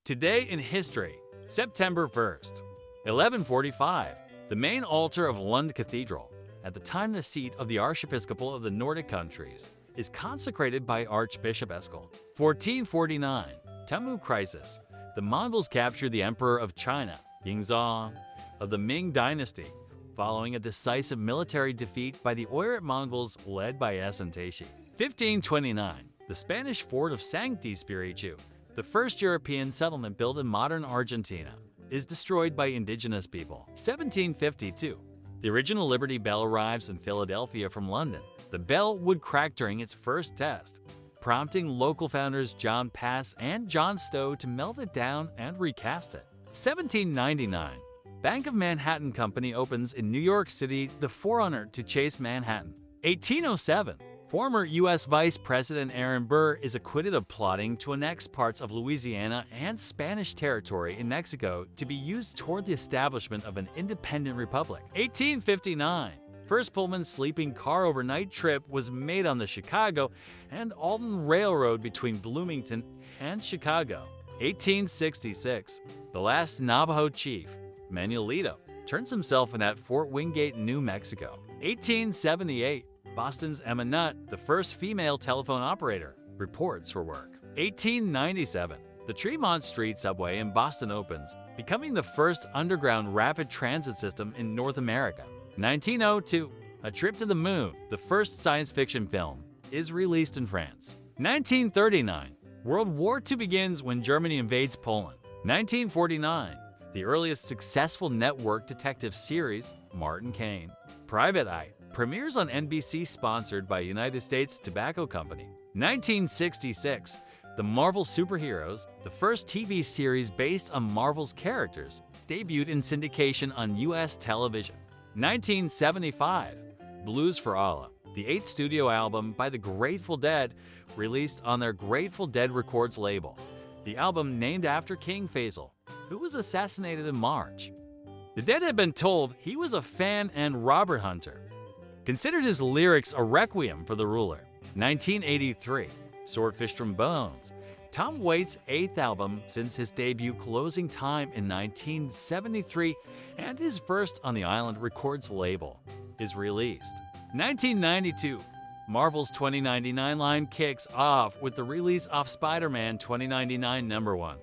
Today in history, September 1st, 1145, the main altar of Lund Cathedral, at the time the seat of the Archiepiscopal of the Nordic countries, is consecrated by Archbishop Eskil. 1449, Tamu crisis. The Mongols captured the Emperor of China, Yingzong, of the Ming dynasty, following a decisive military defeat by the Oirat Mongols led by Asanteishi. 1529, the Spanish fort of Sancti Spiritu, the first European settlement built in modern Argentina, is destroyed by indigenous people. 1752, the original Liberty Bell arrives in Philadelphia from London. The bell would crack during its first test, prompting local founders John Pass and John Stowe to melt it down and recast it. 1799, Bank of Manhattan Company opens in New York City, the forerunner to Chase Manhattan. 1807, former U.S. Vice President Aaron Burr is acquitted of plotting to annex parts of Louisiana and Spanish territory in Mexico to be used toward the establishment of an independent republic. 1859, first Pullman sleeping car overnight trip was made on the Chicago and Alton Railroad between Bloomington and Chicago. 1866, the last Navajo chief, Manuelito, turns himself in at Fort Wingate, New Mexico. 1878, Boston's Emma Nutt, the first female telephone operator, reports for work. 1897, the Tremont Street subway in Boston opens, becoming the first underground rapid transit system in North America. 1902, A Trip to the Moon, the first science fiction film, is released in France. 1939, World War II begins when Germany invades Poland. 1949, the earliest successful network detective series, Martin Caine. Private Eye premieres on NBC, sponsored by United States Tobacco Company. 1966, The Marvel Superheroes, the first TV series based on Marvel's characters, debuted in syndication on U.S. television. 1975, Blues for Allah, the 8th studio album by the Grateful Dead, released on their Grateful Dead Records label. The album named after King Faisal, who was assassinated in March. The Dead had been told he was a fan and robber hunter, considered his lyrics a requiem for the ruler. 1983, Swordfish Trombones, Tom Waits' 8th album since his debut Closing Time in 1973 and his first on the Island Records label, is released. 1992, Marvel's 2099 line kicks off with the release of Spider-Man 2099 #1.